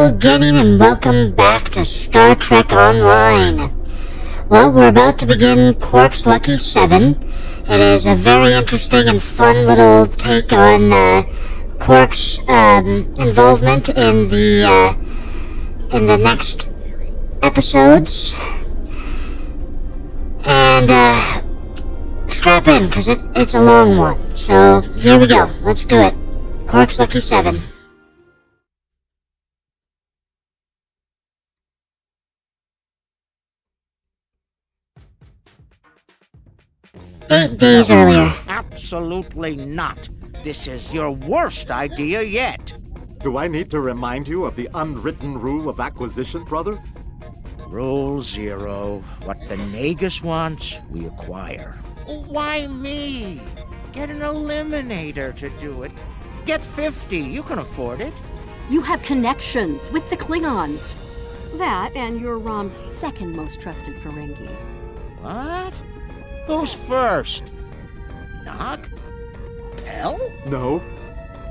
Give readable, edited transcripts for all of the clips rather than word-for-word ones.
Hello again and welcome back to Star Trek Online. Well, we're about to begin Quark's Lucky 7. It is a very interesting and fun little take on Quark's involvement in the next episodes. And strap in, because it's a long one. So here we go. Let's do it. Quark's Lucky 7. 8 days earlier. Absolutely not. This is your worst idea yet. Do I need to remind you of the unwritten rule of acquisition, brother? Rule 0. What the Nagus wants, we acquire. Why me? Get an eliminator to do it. Get 50. You can afford it. You have connections with the Klingons. That and you're Rom's second most trusted Ferengi. What? Who's first? Nog? Pell? No.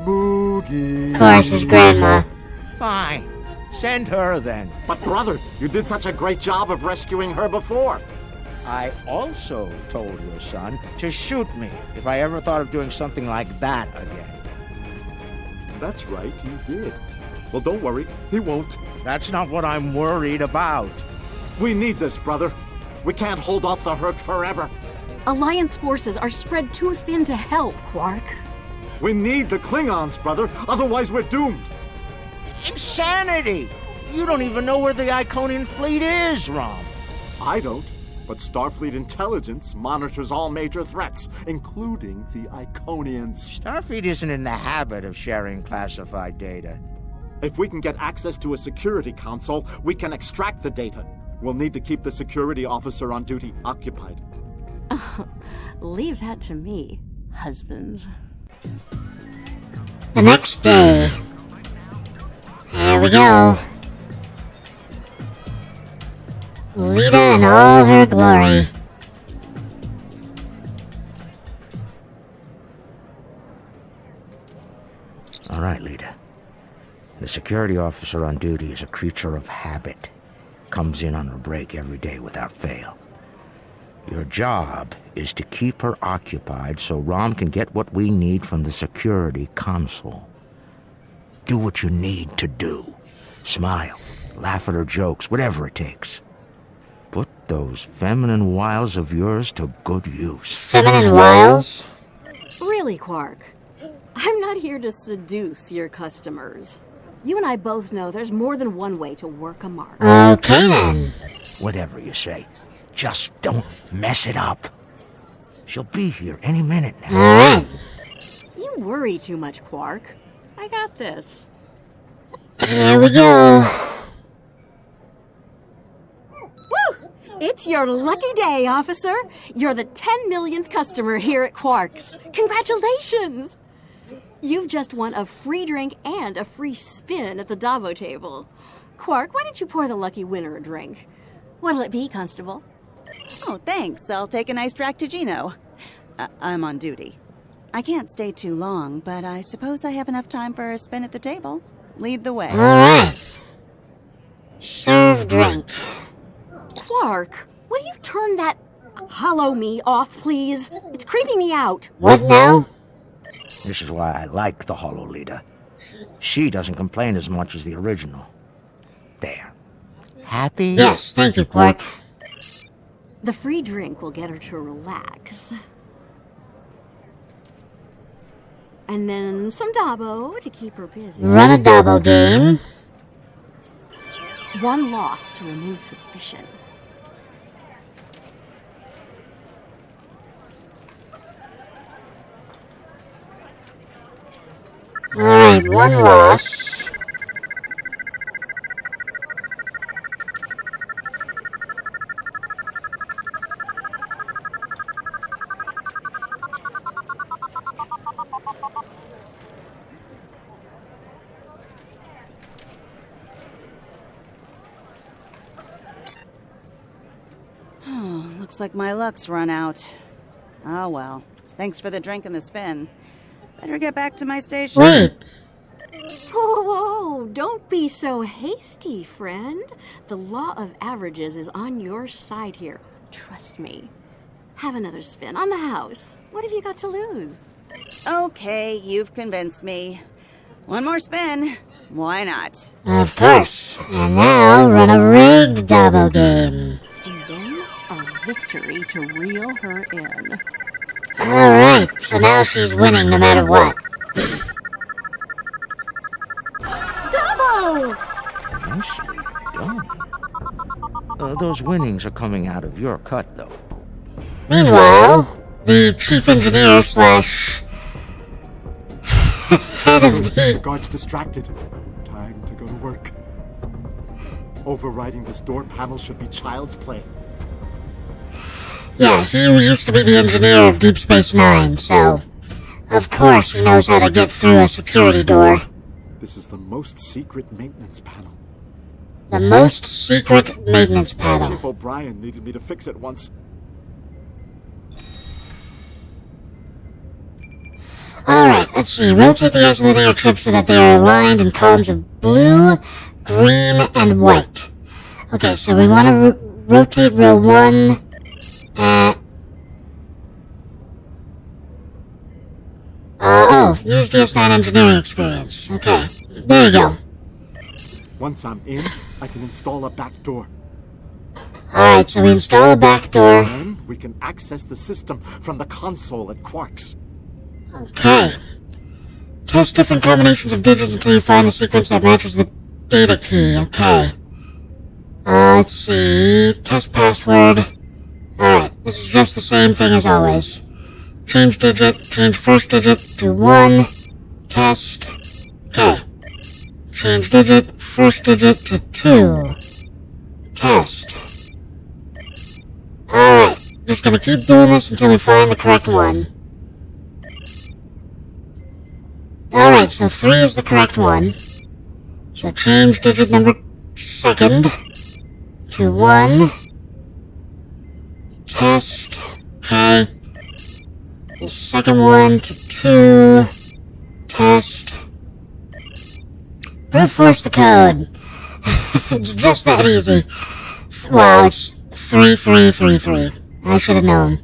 Boogie. Of course, his grandma. Fine. Send her then. But brother, you did such a great job of rescuing her before. I also told your son to shoot me if I ever thought of doing something like that again. That's right, you did. Well, don't worry, he won't. That's not what I'm worried about. We need this, brother. We can't hold off the hurt forever. Alliance forces are spread too thin to help, Quark. We need the Klingons, brother, otherwise we're doomed. Insanity! You don't even know where the Iconian fleet is, Rom. I don't, but Starfleet intelligence monitors all major threats, including the Iconians. Starfleet isn't in the habit of sharing classified data. If we can get access to a security console, we can extract the data. We'll need to keep the security officer on duty occupied. Leave that to me, husband. The next day. Here we go. Lita in all her glory. All right, Lita. The security officer on duty is a creature of habit. Comes in on her break every day without fail. Your job is to keep her occupied so Rom can get what we need from the security console. Do what you need to do. Smile, laugh at her jokes, whatever it takes. Put those feminine wiles of yours to good use. Feminine wiles? Really, Quark? I'm not here to seduce your customers. You and I both know there's more than one way to work a mark. Okay then. Whatever you say. Just don't mess it up. She'll be here any minute now. Alright. You worry too much, Quark. I got this. Here we go. Woo! It's your lucky day, officer. You're the 10 millionth customer here at Quark's. Congratulations! You've just won a free drink and a free spin at the Davo table. Quark, why don't you pour the lucky winner a drink? What'll it be, Constable? Oh, thanks. I'll take an iced Ractigino. I'm on duty. I can't stay too long, but I suppose I have enough time for a spin at the table. Lead the way. Alright. Serve drink. Quark, will you turn that hollow me off, please? It's creeping me out. What now? This is why I like the Holo Lita. She doesn't complain as much as the original. There. Happy? Yes, thank you, Quark. The free drink will get her to relax. And then some Dabo to keep her busy. Run a Dabo game. One loss to remove suspicion. Alright, one loss. Looks like my luck's run out. Oh well. Thanks for the drink and the spin. Better get back to my station. Wait. Whoa, Oh, don't be so hasty, friend. The law of averages is on your side here. Trust me. Have another spin on the house. What have you got to lose? Okay, you've convinced me. One more spin. Why not? Of course. And now run a rigged double game. And then a victory to reel her in. Alright, so now she's winning no matter what. Double! Nicely done. Those winnings are coming out of your cut, though. Meanwhile, the chief engineer slash head of the... Guard's distracted. Time to go to work. Overriding this door panel should be child's play. Yeah, he used to be the engineer of Deep Space Nine, so... Of course he knows how to get through a security door. This is the most secret maintenance panel. The most secret maintenance panel. Chief O'Brien needed me to fix it once. Alright, let's see. Rotate the isolinear chips so that they are aligned in columns of blue, green, and white. Okay, so we want to rotate row 1 at... use DS9 engineering experience. Okay, there you go. Once I'm in, I can install a back door. Alright, so we install a back door. Then we can access the system from the console at Quark's. Okay. Test different combinations of digits until you find the sequence that matches the data key. Okay. Let's see. Test password. Alright, this is just the same thing as always. Change digit, change first digit to 1. Test. Okay. Change digit, first digit to 2. Test. Alright, just gonna keep doing this until we find the correct one. Alright, so 3 is the correct one. So change digit number 2nd to 1. Test. Okay. The second one to 2. Test. Brute force the code. It's just that easy. Wow, it's 3333. I should have known.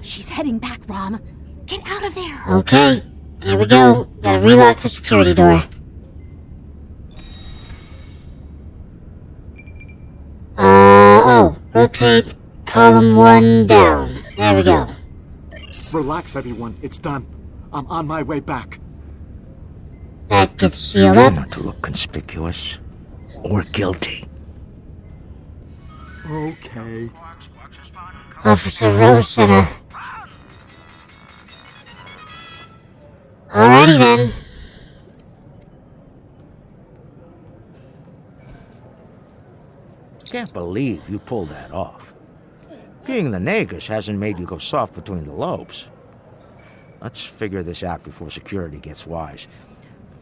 She's heading back, Rom. Get out of there! Okay, here we go. Gotta relock the security door. Rotate column 1 down. There we go. Relax, everyone. It's done. I'm on my way back. That gets sealed Try up. not to look conspicuous or guilty. Okay. Officer Rose Center. Alrighty then. Can't believe you pulled that off. Being the Nagus hasn't made you go soft between the lobes. Let's figure this out before security gets wise.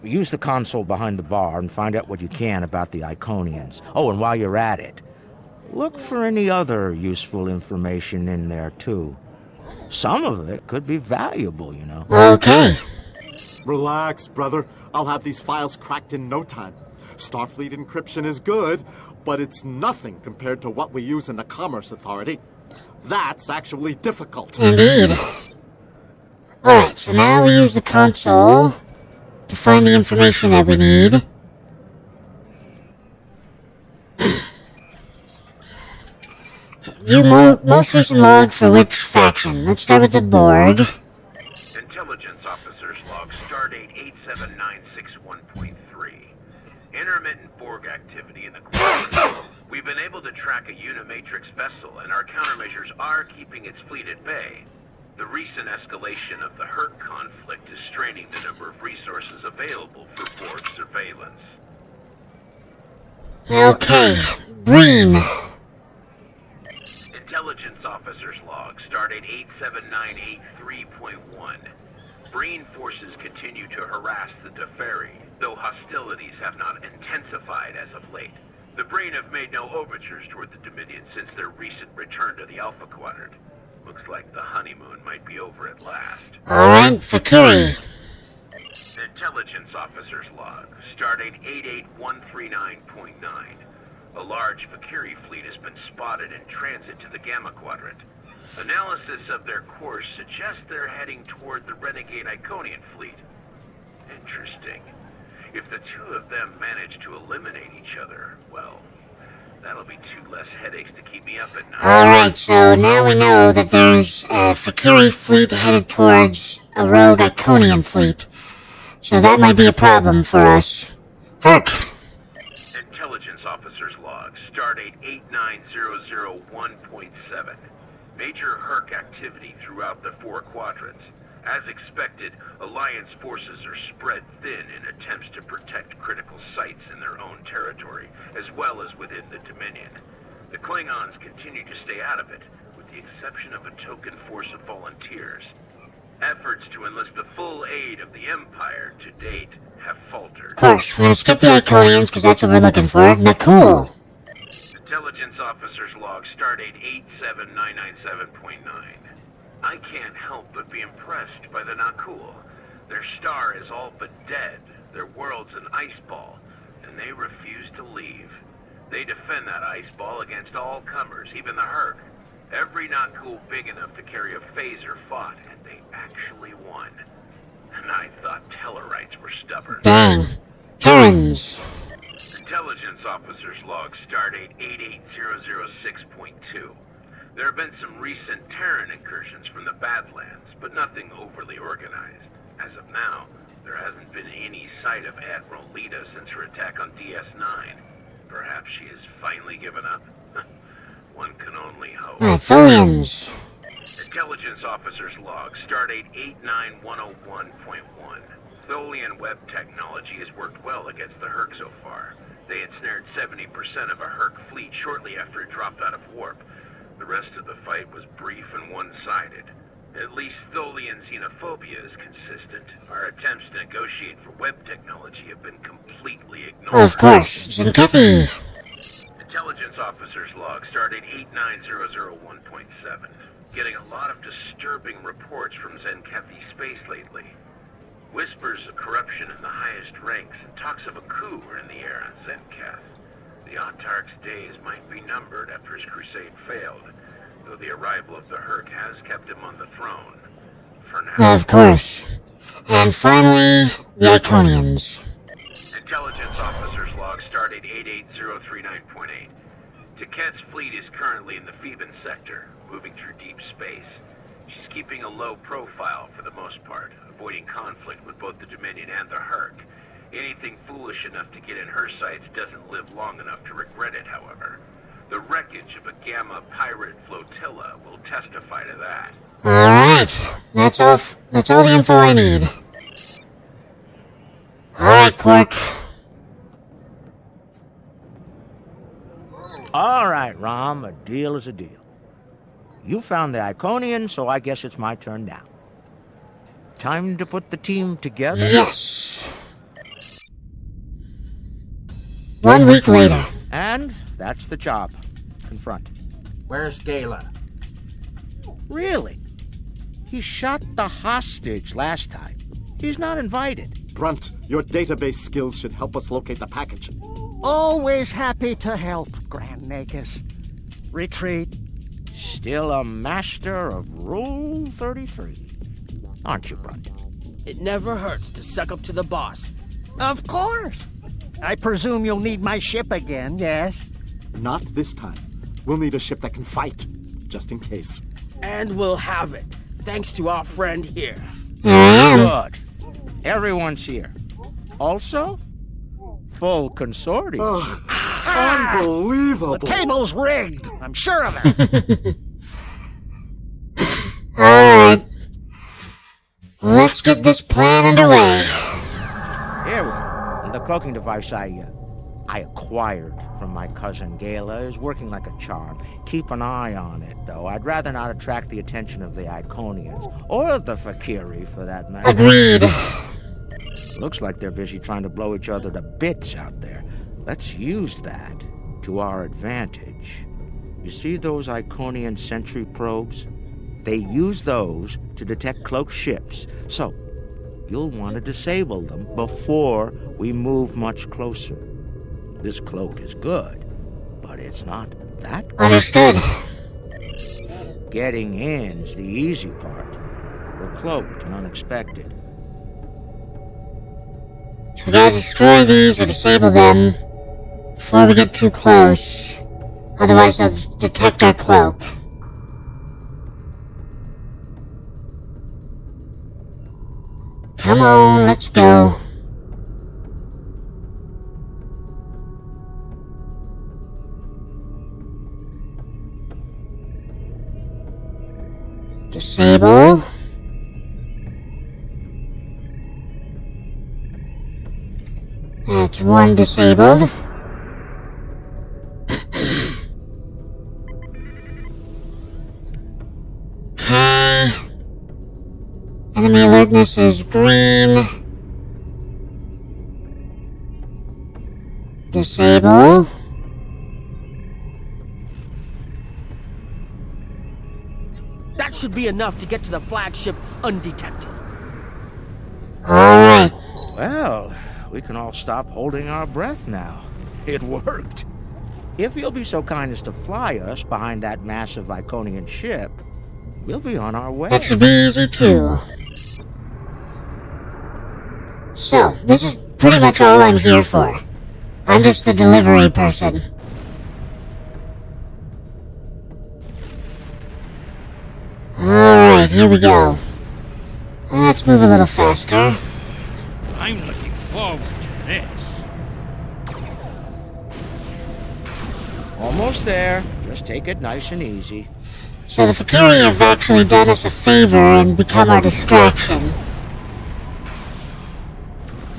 Use the console behind the bar and find out what you can about the Iconians. Oh, and while you're at it, look for any other useful information in there, too. Some of it could be valuable, you know. Okay. Relax, brother. I'll have these files cracked in no time. Starfleet encryption is good, but it's nothing compared to what we use in the Commerce Authority. That's actually difficult. Indeed. Alright, so now we use the console to find the information that we need. View most recent log for which faction? Let's start with the Borg. Intelligence Officers Log, Stardate 87961.3. Intermittent Borg activity in the Quark. We've been able to track a Unimatrix vessel, and our countermeasures are keeping its fleet at bay. The recent escalation of the Hurt conflict is straining the number of resources available for Borg surveillance. Okay, Breen. Intelligence Officers Log, Stardate 87983.1. Breen forces continue to harass the Deferi, though hostilities have not intensified as of late. The Breen have made no overtures toward the Dominion since their recent return to the Alpha Quadrant. Looks like the honeymoon might be over at last. Alright, security. Intelligence Officer's Log, Stardate 88139.9. A large Fakiri fleet has been spotted in transit to the Gamma Quadrant. Analysis of their course suggests they're heading toward the renegade Iconian fleet. Interesting. If the two of them manage to eliminate each other, well, that'll be two less headaches to keep me up at night. Alright, so now we know that there's a Fakiri fleet headed towards a rogue Iconian fleet. So that might be a problem for us. Herc. Intelligence Officer's Log, Stardate 89001.7. Major Herc activity throughout the four quadrants. As expected, Alliance forces are spread thin in attempts to protect critical sites in their own territory, as well as within the Dominion. The Klingons continue to stay out of it, with the exception of a token force of volunteers. Efforts to enlist the full aid of the Empire to date have faltered. Of course, we're gonna skip the Iconians because that's what we're looking for. Now, cool. Intelligence Officer's Log, Stardate 87997.9. I can't help but be impressed by the Nakul. Their star is all but dead, their world's an ice ball, and they refuse to leave. They defend that ice ball against all comers, even the Herc. Every Nakul big enough to carry a phaser fought, and they actually won. And I thought Tellarites were stubborn. Dang. Terrans. Intelligence Officer's Log, Stardate 88006.2. There have been some recent Terran incursions from the Badlands, but nothing overly organized. As of now, there hasn't been any sight of Admiral Lita since her attack on DS9. Perhaps she has finally given up? One can only hope. Tholians. Intelligence Officer's Log, Stardate 89101.1. Tholian web technology has worked well against the Herc so far. They ensnared 70% of a Herc fleet shortly after it dropped out of warp. The rest of the fight was brief and one-sided. At least Tholian xenophobia is consistent. Our attempts to negotiate for web technology have been completely ignored. Oh, of course. Zinkethi. Intelligence Officer's Log, Stardate 89001.7. Getting a lot of disturbing reports from Zenkethi space lately. Whispers of corruption in the highest ranks and talks of a coup are in the air on Zenketh. The Autarch's days might be numbered after his crusade failed, though the arrival of the Herc has kept him on the throne. For now. Of course. And finally, the Iconians. Intelligence Officer's Log, Stardate 88039.8. Taket's fleet is currently in the Phoeban sector, moving through deep space. She's keeping a low profile for the most part, avoiding conflict with both the Dominion and the Herc. Anything foolish enough to get in her sights doesn't live long enough to regret it, however. The wreckage of a Gamma pirate flotilla will testify to that. Alright. That's all the info I need. Alright, Quark. Alright, Rom, a deal is a deal. You found the Iconian, so I guess it's my turn now. Time to put the team together? Yes. 1 week later. And that's the job. Confront. Where's Gala? Really? He shot the hostage last time. He's not invited. Brunt, your database skills should help us locate the package. Always happy to help, Grand Nagus. Retreat. Still a master of Rule 33. Aren't you, Brunt? It never hurts to suck up to the boss. Of course. I presume you'll need my ship again, yes? Not this time. We'll need a ship that can fight, just in case. And we'll have it, thanks to our friend here. Here I am. Good. Everyone's here. Also, full consortium. Unbelievable! The table's rigged. I'm sure of it. Alright. Let's get this plan underway. Here we are. The cloaking device I acquired from my cousin Gala is working like a charm. Keep an eye on it, though. I'd rather not attract the attention of the Iconians, or the Fakiri, for that matter. Agreed. Looks like they're busy trying to blow each other to bits out there. Let's use that to our advantage. You see those Iconian sentry probes? They use those to detect cloaked ships. So, you'll want to disable them before we move much closer. This cloak is good, but it's not that good. Understood. Getting in's the easy part. We're cloaked and unexpected. So we gotta destroy these or disable them before we get too close. Otherwise they'll detect our cloak. Come on, let's go. Disable. That's one disabled. Okay. Enemy alertness is green. Disable. That should be enough to get to the flagship undetected. Alright. Well, we can all stop holding our breath now. It worked. If you'll be so kind as to fly us behind that massive Iconian ship, we'll be on our way. That should be easy too. So, this is pretty much all I'm here for. I'm just the delivery person. Alright, here we go. Let's move a little faster. I'm looking forward to this. Almost there. Just take it nice and easy. So the Fakiri have actually done us a favor and become our distraction.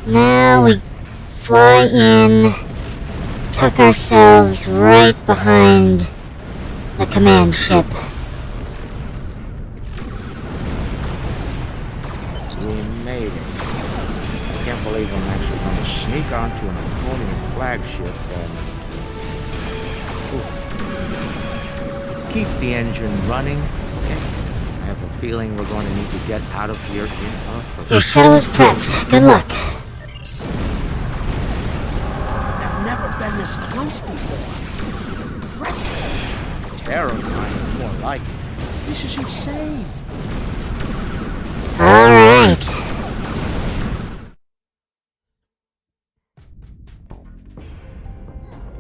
Now we fly in, tuck ourselves right behind the command ship. We made it. I can't believe I'm actually going to sneak onto an Iconian flagship and keep the engine running. Okay. I have a feeling we're going to need to get out of here in a hurry. Your shuttle is prepped. Good luck. I've never been this close before. Impressive. Terrifying, more like it. This is insane. Alright.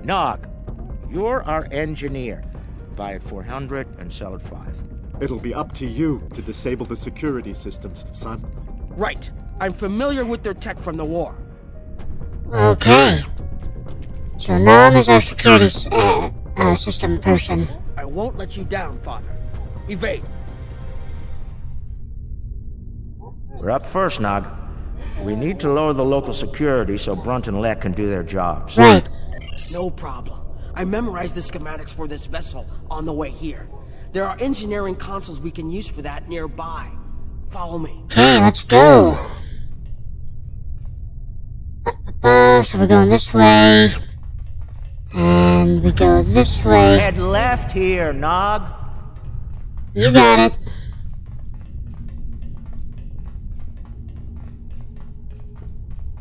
Nog, you're our engineer. Buy it 400 and sell it 5. It'll be up to you to disable the security systems, son. Right. I'm familiar with their tech from the war. Okay. So Nam is our security system person. I won't let you down, Father. Evade. We're up first, Nog. We need to lower the local security so Brunt and Lek can do their jobs. Right. No problem. I memorized the schematics for this vessel on the way here. There are engineering consoles we can use for that nearby. Follow me. Okay, let's go. So we're going this way. And we go this way. Head left here, Nog. You got it.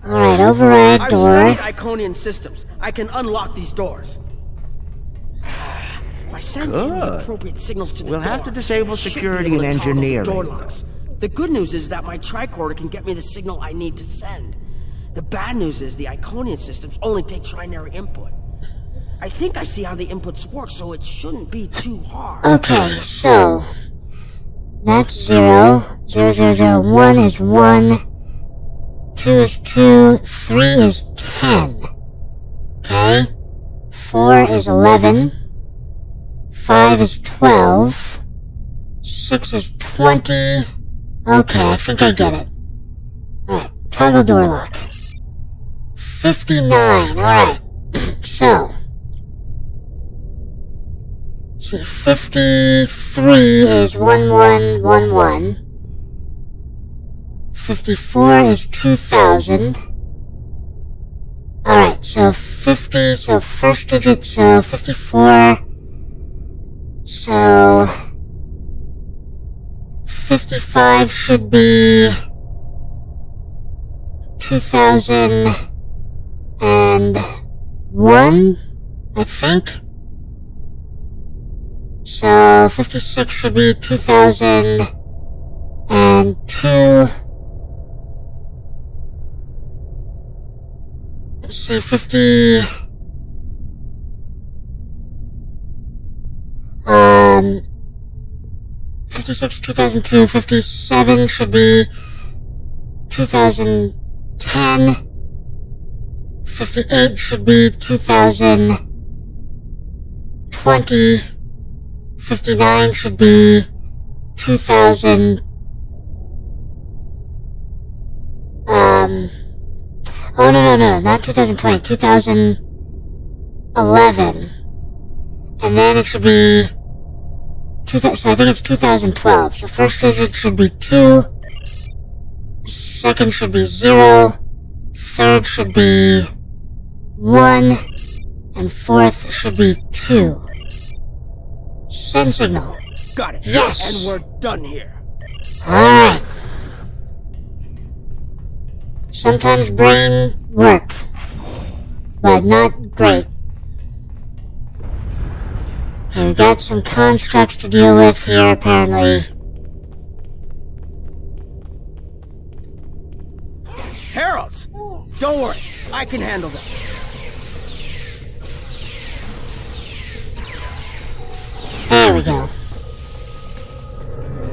Alright, override I've door. studied Iconian systems. I can unlock these doors. If I send in the Good. appropriate signals to the We'll door, have to disable I should be security able and to toggle the engineering. door locks. The good news is that my tricorder can get me the signal I need to send. The bad news is the Iconian systems only take trinary input. I think I see how the inputs work, so it shouldn't be too hard. Okay, so that's 0. 0, 0, 0, 1 is 1. 2 is 2. 3 is 10. Okay. 4 is 11. 5 is 12. 6 is 20. Okay, I think I get it. Alright, toggle door lock. 59, alright. So, see, 53 is 1111. 54 is 2000. Alright, so 50, so first digit, so 54. So 55 should be 2001, I think. So 56 should be 2002. Let's see, 56, 2002, 57 should be 2010, 58 should be 2020, 59 should be 2000, oh no, not 2020, 2011, and then it should be, so I think it's 2012, so first digit should be 2, second should be 0, third should be 1, and fourth should be 2. Send signal. Got it. Yes! And we're done here. Alright. Sometimes brain work, but not great. Okay, we got some constructs to deal with here, apparently. Heralds! Don't worry, I can handle them. There we go.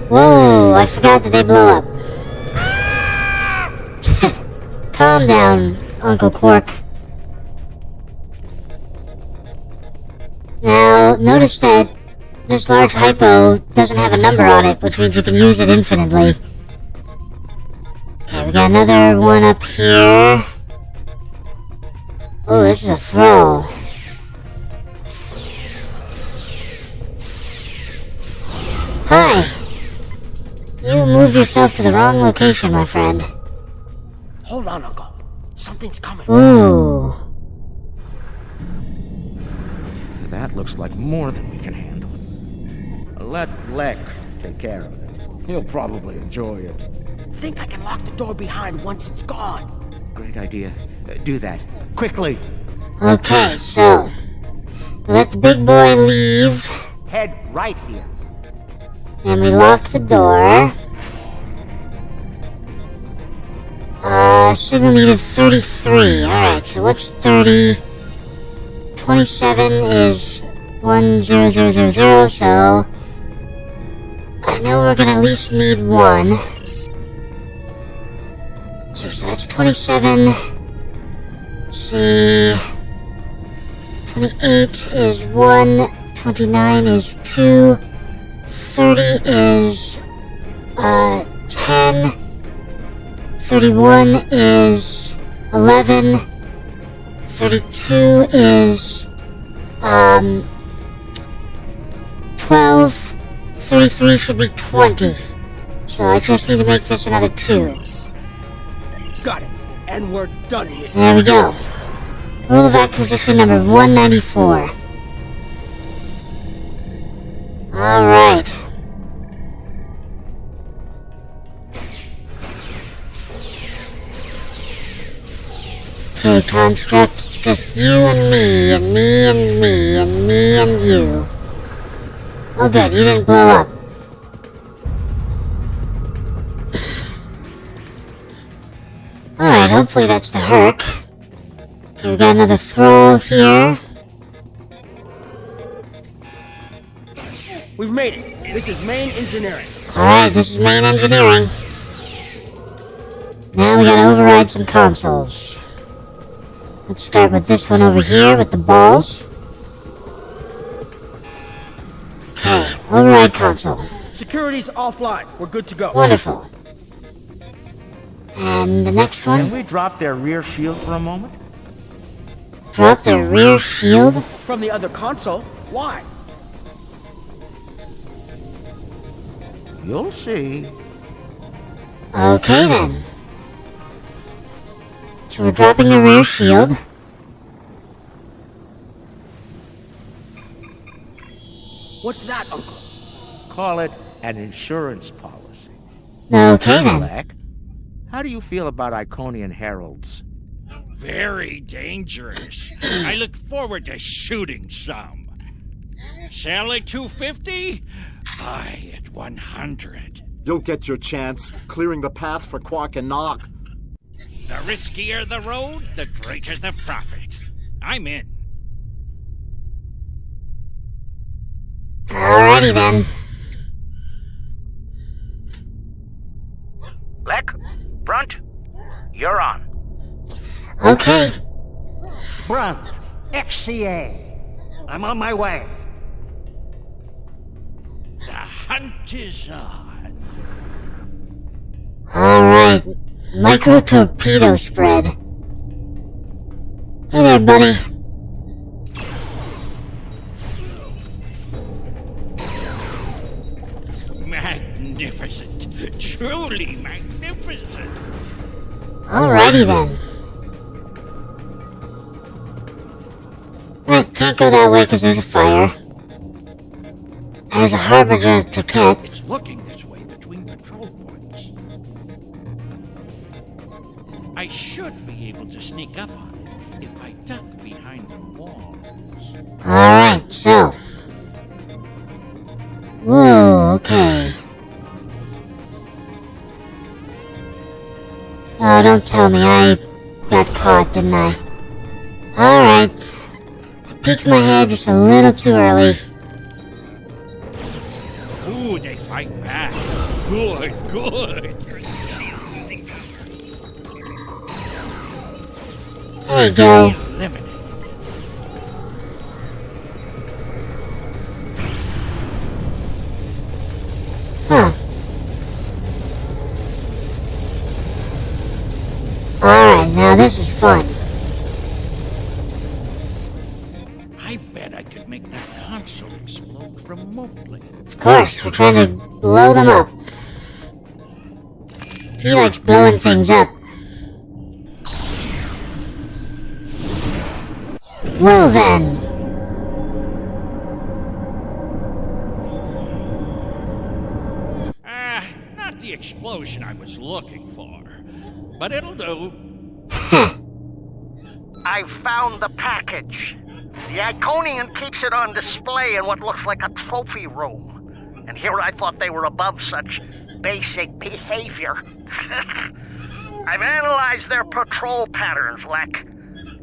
Whoa, I forgot that they blow up. Calm down, Uncle Quark. Now, notice that this large hypo doesn't have a number on it, which means you can use it infinitely. Okay, we got another one up here. Oh, this is a throw. Hi! You moved yourself to the wrong location, my friend. Hold on, Uncle. Something's coming. Ooh. That looks like more than we can handle. Let Lek take care of it. He'll probably enjoy it. Think I can lock the door behind once it's gone. Great idea. Do that. Quickly! Okay, so... let the big boy leave. Head right here. Then we lock the door. Signal needed 33. Alright, so what's 30? 27 is 10000, so... I know we're gonna at least need 1. Okay, so that's 27. Let's see... 28 is 1. 29 is 2. 30 is 10, 31 is 11, 32 is 12, 33 should be 20. So I just need to make this another 2. Got it. And we're done here. There we go. Rule of acquisition number 194. Alright. Okay, construct, it's just you and me, and me and me, and me and you. Oh good, you didn't blow up. Alright, hopefully that's the Herc. Okay, we got another throw here. We've made it. This is main engineering. Alright, this is main engineering. Now we gotta override some consoles. Let's start with this one over here with the balls. Okay, override console. Security's offline. We're good to go. Wonderful. And the next Can one? we drop their rear shield for a moment? Drop the rear shield? From the other console? Why? You'll see. Okay then. So we're dropping the rear shield. What's that, Uncle? Call it an insurance policy. Okay then. Lek, How do you feel about Iconian heralds? Very dangerous. I look forward to shooting some. Sell at 250? Buy at 100. You'll get your chance, clearing the path for Quark and Nog. The riskier the road, the greater the profit. I'm in. Alrighty then. Lek, Brunt, you're on. Okay. Brunt, FCA. I'm on my way. The hunt is on. Alright. Micro torpedo spread. Hey there, buddy. Magnificent. Truly magnificent. Alrighty then. Right, can't go that way because there's a fire. There's a harbinger to catch. It's looking this way between patrol points. I should be able to sneak up on it if I duck behind the walls. Alright, so. Whoa, okay. Oh, don't tell me I got caught, didn't I? Alright. I peeked my head just a little too early. Ooh, they fight back. Good, good. There you go. Eliminated. Huh. Alright, now this is fun. I bet I could make that console explode remotely. Of course, we're trying to blow them up. He likes blowing things up. Well then. Not the explosion I was looking for, but it'll do. I found the package. The Iconian keeps it on display in what looks like a trophy room. And here I thought they were above such basic behavior. I've analyzed their patrol patterns, Lek.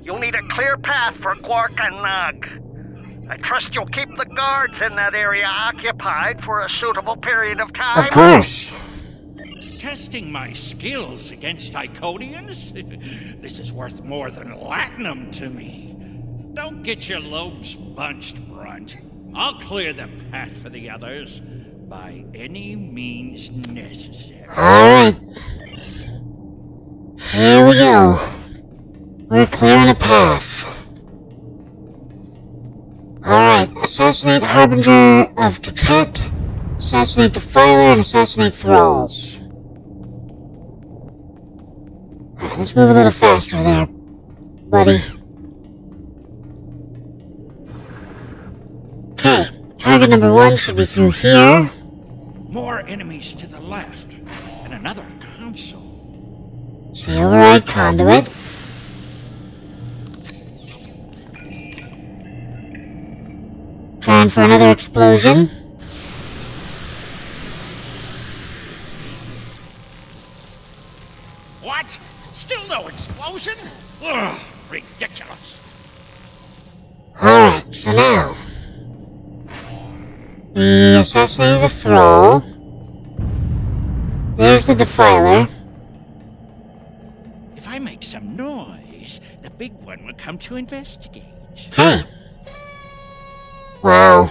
You'll need a clear path for Quark and Nog. I trust you'll keep the guards in that area occupied for a suitable period of time. Of course. Testing my skills against Iconians? This is worth more than latinum to me. Don't get your lobes bunched, Brunt. I'll clear the path for the others by any means necessary. Alright. Here we go. We're clearing a path. Alright, assassinate Harbinger of Taket, assassinate Defiler, and assassinate Thralls. Alright, let's move a little faster there, buddy. Okay, target number 1 should be through here. More enemies to the left, and another console. It's the override conduit. Trying for another explosion. What? Still no explosion? Ugh, ridiculous. Alright, so now. We assassinated the Thrall. There's the Defiler. If I make some noise, the big one will come to investigate. Okay. Wow.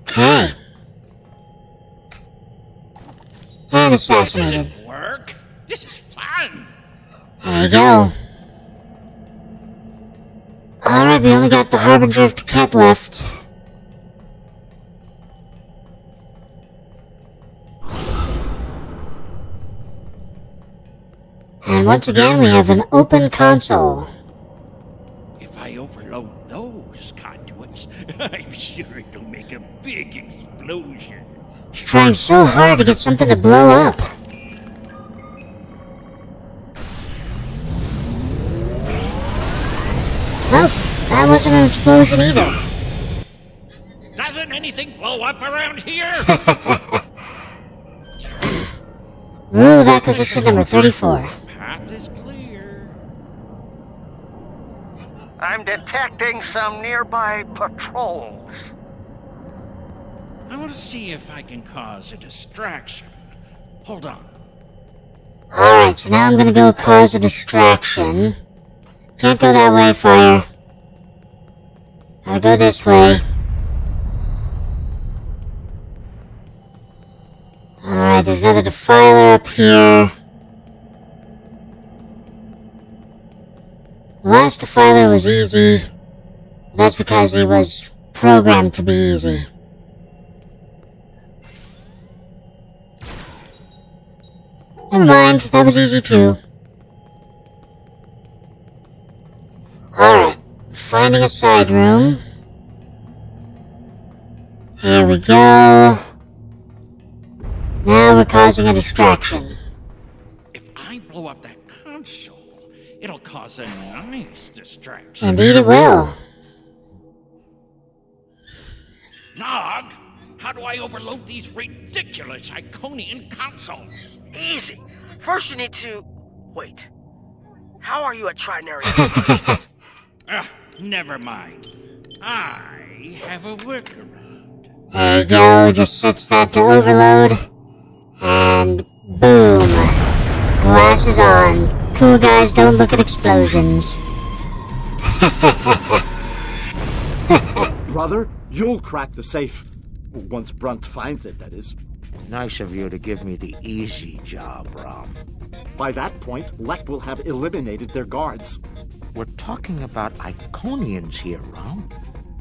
Okay. And assassinated. This isn't work. This is fun. There you go. Alright, we only got the Harbinger of Taket left. And once again, we have an open console. If I overload those conduits, things. I'm sure it'll make a big explosion. He's trying so hard to get something to blow up. Nope, that wasn't an explosion either. Doesn't anything blow up around here? Rule of acquisition number 34. Path is clear. I'm detecting some nearby patrols. I want to see if I can cause a distraction. Hold on. Alright, so now I'm gonna go cause a distraction. Can't go that way, fire. Gotta go this way. Alright, there's another defiler up here. The last defiler was easy. That's because he was programmed to be easy. Never mind, that was easy too. Alright, finding a side room. Here we go. Now we're causing a distraction. If I blow up that console, it'll cause a nice distraction. Indeed it will. Nog, how do I overload these ridiculous Iconian consoles? Easy. First you need to... Wait. How are you at trinary? Never mind. I have a workaround. There you go, just sets that to overload. And boom. Glasses on. Cool guys don't look at explosions. Brother, you'll crack the safe. Once Brunt finds it, that is. Nice of you to give me the easy job, Rom. By that point, Lek will have eliminated their guards. We're talking about Iconians here, Rom.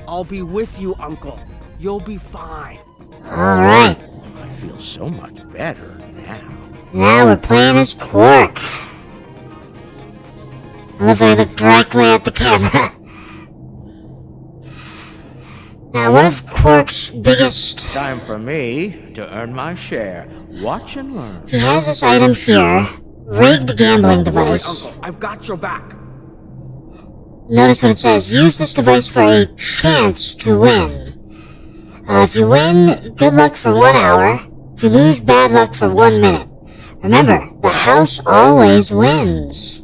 I'll be with you, Uncle. You'll be fine. Alright. I feel so much better now. Now we're playing as Quark. I love how you look directly at the camera. Now, one of Quark's biggest... Time for me to earn my share. Watch and learn. He has this item here. Rigged gambling device. Uncle, I've got your back. Notice what it says. Use this device for a chance to win. If you win, good luck for 1 hour. If you lose, bad luck for 1 minute. Remember, the house always wins.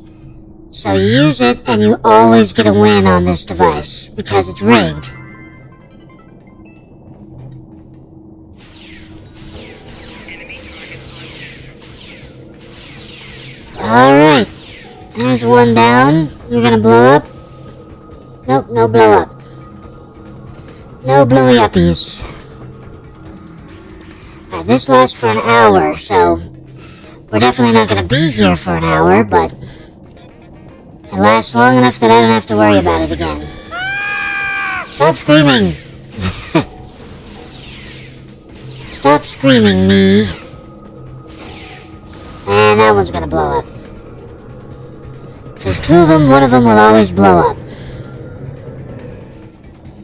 So you use it, and you always get a win on this device, because it's rigged. Alright. There's one down. You're gonna blow up? Nope, no blow up. No blowy uppies. Alright, this lasts for an hour, so we're definitely not gonna be here for an hour, but it lasts long enough that I don't have to worry about it again. Stop screaming! Stop screaming, me. And that one's gonna blow up. If there's 2 of them, one of them will always blow up.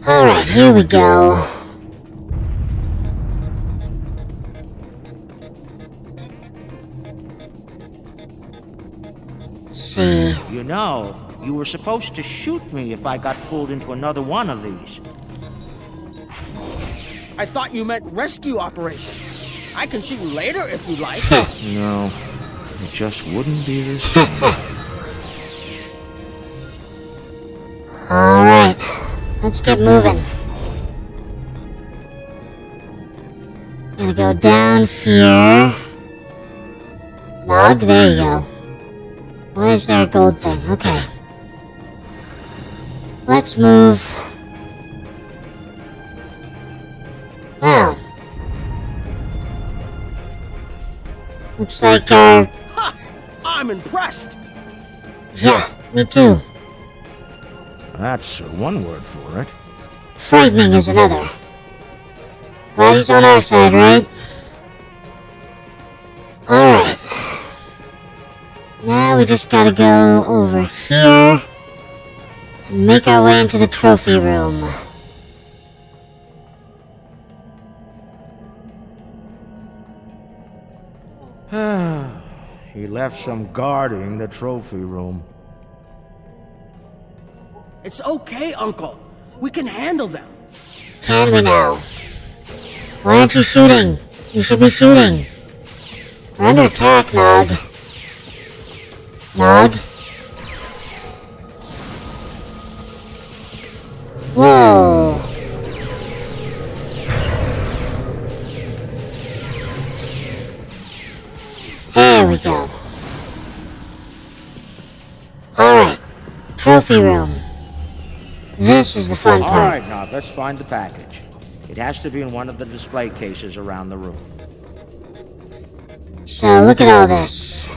Alright, here we go. Let's see. You know, you were supposed to shoot me if I got pulled into another one of these. I thought you meant rescue operations. I can shoot you later if you like. No, it just wouldn't be the same. Alright, let's get moving. Gonna go down here. Log, there you go. Why is there a gold thing? Okay. Let's move. Now. Looks like our... Ha! I'm impressed. Yeah, me too. That's one word for it. Frightening is another. Glad he's on our side, right? Alright. Now we just gotta go over here and make our way into the trophy room. He left some guarding the trophy room. It's okay, Uncle. We can handle them. Can we now? Why aren't you shooting? You should be shooting. We're under attack, Nog. Nog? Whoa. There we go. Alright. Trophy room. This is the fun part. Alright, now let's find the package. It has to be in one of the display cases around the room. So, look at all this.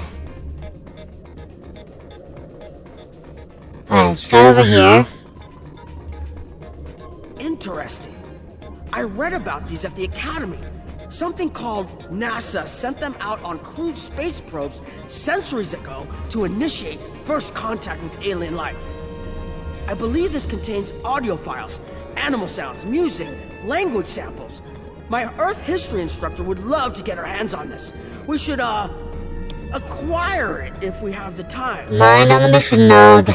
Alright, let's start over here. Interesting. I read about these at the Academy. Something called NASA sent them out on crewed space probes centuries ago to initiate first contact with alien life. I believe this contains audio files, animal sounds, music, language samples. My Earth history instructor would love to get her hands on this. We should, acquire it if we have the time. Mind on the mission, Nog.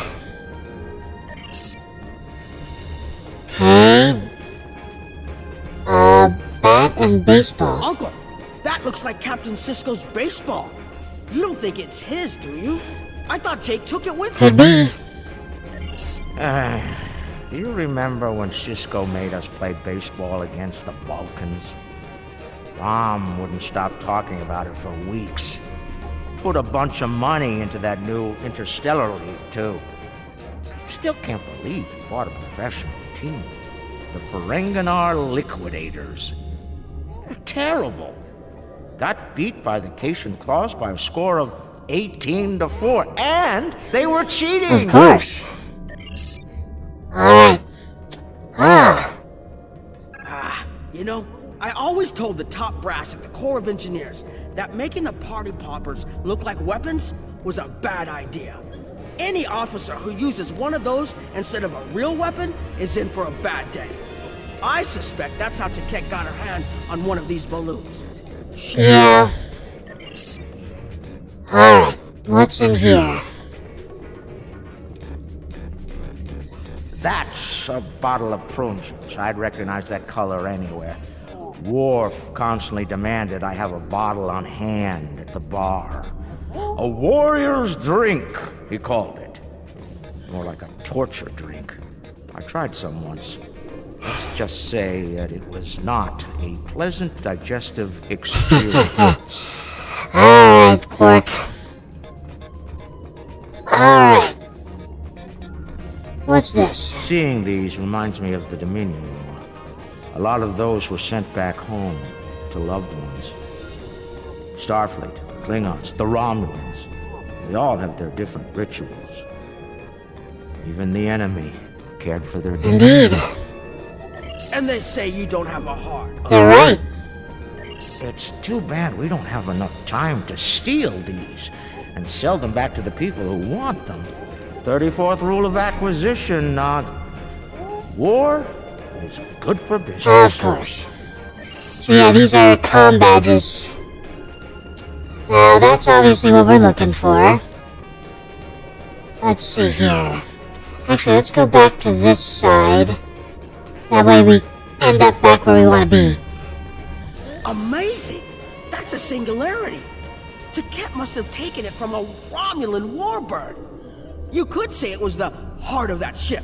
Okay. Bat and baseball. Uncle, that looks like Captain Sisko's baseball. You don't think it's his, do you? I thought Jake took it with Could him. be. Do you remember when Sisko made us play baseball against the Vulcans? Mom wouldn't stop talking about it for weeks. Put a bunch of money into that new interstellar league, too. Still can't believe he bought a professional team. The Ferenginar Liquidators. They're terrible. Got beat by the Cation Claws by a score of 18-4, and they were cheating! Of course. Alright. You know, I always told the top brass at the Corps of Engineers that making the party poppers look like weapons was a bad idea. Any officer who uses one of those instead of a real weapon is in for a bad day. I suspect that's how Taket got her hand on one of these balloons. Yeah. Alright. What's in here? That's a bottle of prune juice. I'd recognize that color anywhere. Worf constantly demanded I have a bottle on hand at the bar. A warrior's drink, he called it. More like a torture drink. I tried some once. Let's just say that it was not a pleasant digestive experience. Alright, Quark. Alright. What's this? Seeing these reminds me of the Dominion War. A lot of those were sent back home to loved ones. Starfleet, Klingons, the Romulans. They all have their different rituals. Even the enemy cared for their dead. Indeed. And they say you don't have a heart. They're right. It's too bad we don't have enough time to steal these and sell them back to the people who want them. 34th rule of acquisition, Nog. War is good for business. Of course. So yeah, these are comm badges. Now, that's obviously what we're looking for. Let's see here. Actually, let's go back to this side. That way we end up back where we want to be. Amazing! That's a singularity. Taket must have taken it from a Romulan warbird. You could say it was the heart of that ship.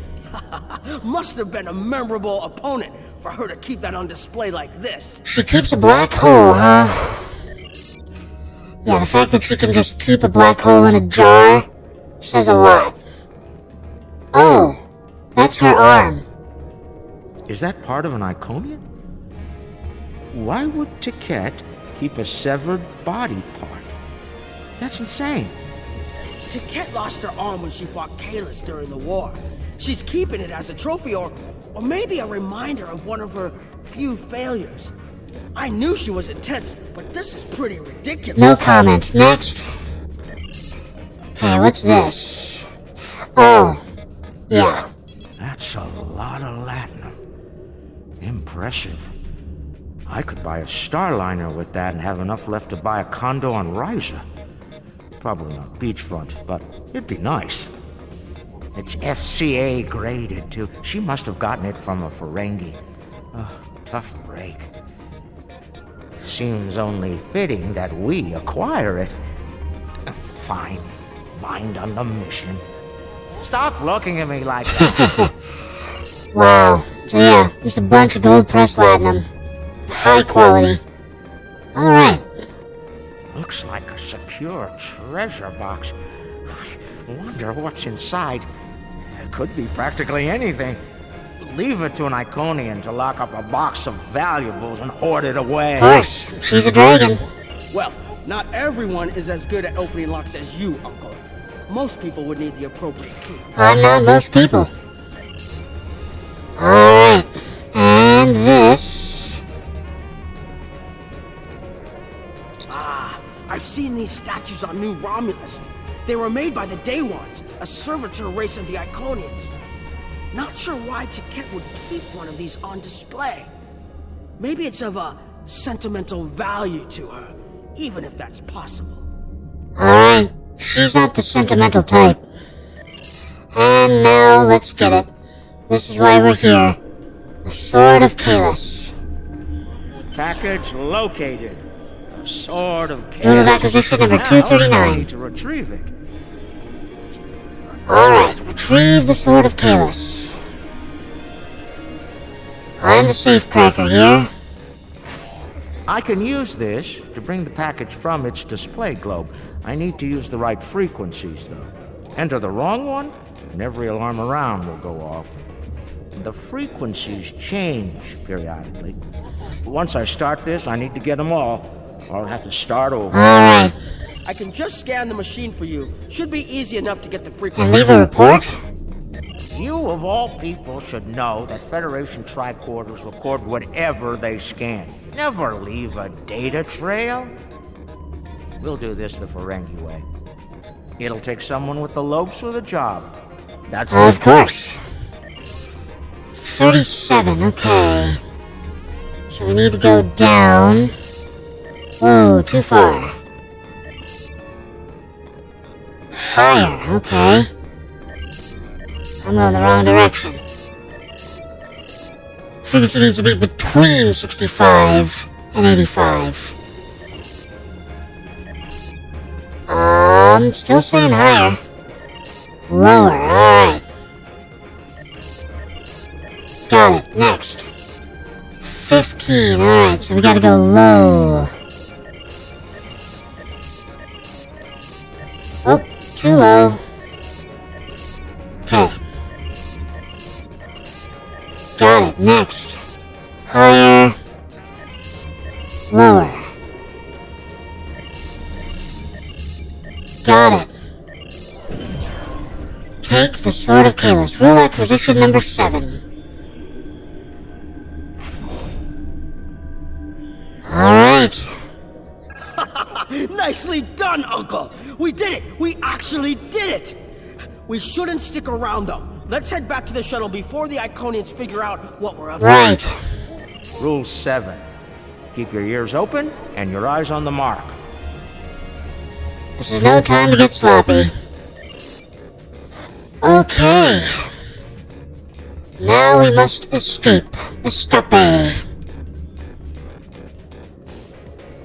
Must have been a memorable opponent for her to keep that on display like this. She keeps a black hole, huh? Yeah, the fact that she can just keep a black hole in a jar says a lot. Oh, that's her arm. Is that part of an Iconian? Why would Taket keep a severed body part? That's insane. Taket lost her arm when she fought Kahless during the war. She's keeping it as a trophy or maybe a reminder of one of her few failures. I knew she was intense, but this is pretty ridiculous. No comment. Next. Okay, what's this? Oh, yeah. That's a lot of latinum. Impressive. I could buy a Starliner with that and have enough left to buy a condo on Ryza. Probably not beachfront, but it'd be nice. It's FCA graded, too. She must have gotten it from a Ferengi. Oh, tough break. Seems only fitting that we acquire it. Fine. Mind on the mission. Stop looking at me like that. Wow. So yeah, just a bunch of gold pressed latinum. High quality. Alright. Looks like a secure treasure box. I wonder what's inside. It could be practically anything. Leave it to an Iconian to lock up a box of valuables and hoard it away. Of course. She's a dragon. Well, not everyone is as good at opening locks as you, Uncle. Most people would need the appropriate key. Not most people. Alright. And this... Ah, I've seen these statues on New Romulus. They were made by the Day Ones, a servitor race of the Iconians. Not sure why Tiket would keep one of these on display. Maybe it's of a sentimental value to her, even if that's possible. Alright. She's not the sentimental type. And now let's get it. This is why we're here. The Sword of Kalis. Package located. The Sword of Chaos. Rule of acquisition number Now, 239. I need to retrieve it. Alright, retrieve the Sword of Kalis. I'm the safecracker here. I can use this to bring the package from its display globe. I need to use the right frequencies, though. Enter the wrong one, and every alarm around will go off. The frequencies change periodically. Once I start this, I need to get them all, or I'll have to start over. Alright. I can just scan the machine for you. Should be easy enough to get the And frequency. leave a report? You, of all people, should know that Federation tricorders record whatever they scan. Never leave a data trail. We'll do this the Ferengi way. It'll take someone with the lobes for the job. That's Of course. 37, okay. So we need to go down. Whoa, too far. Higher, okay. I'm going the wrong direction. Frequency needs to be between 65 and 85. Still saying higher. Lower, alright. Got it, next. 15, alright, so we gotta go low. Oh, too low. Okay. Got it, next. Higher. Lower. Got it. Take the Sword of Kalis. Rule acquisition number 7. Alright. Nicely done, Uncle! We did it! We actually did it! We shouldn't stick around, though. Let's head back to the shuttle before the Iconians figure out what we're up to. Right. Rule 7. Keep your ears open and your eyes on the mark. This is no time to get sloppy. Okay. Now we must escape. Escape.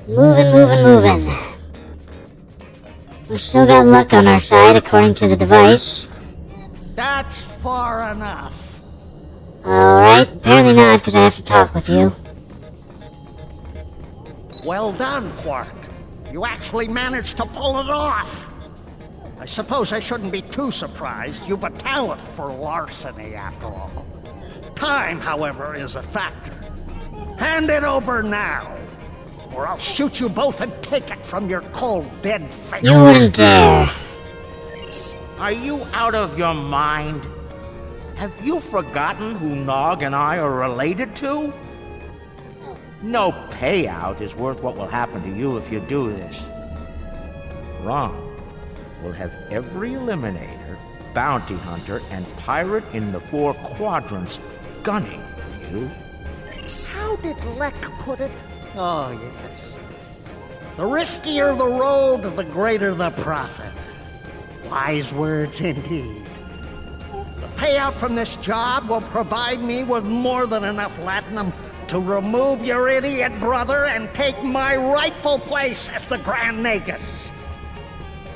Moving. We still got luck on our side, according to the device. That's far enough. Alright, apparently not, because I have to talk with you. Well done, Quark. You actually managed to pull it off. I suppose I shouldn't be too surprised. You've a talent for larceny, after all. Time, however, is a factor. Hand it over now, or I'll shoot you both and take it from your cold, dead face. You wouldn't dare. Are you out of your mind? Have you forgotten who Nog and I are related to? No payout is worth what will happen to you if you do this. Wrong. We'll have every Eliminator, Bounty Hunter, and Pirate in the 4 quadrants gunning for you. How did Lek put it? Oh, yes. The riskier the road, the greater the profit. Wise words indeed. The payout from this job will provide me with more than enough latinum to remove your idiot brother and take my rightful place as the Grand Nagus.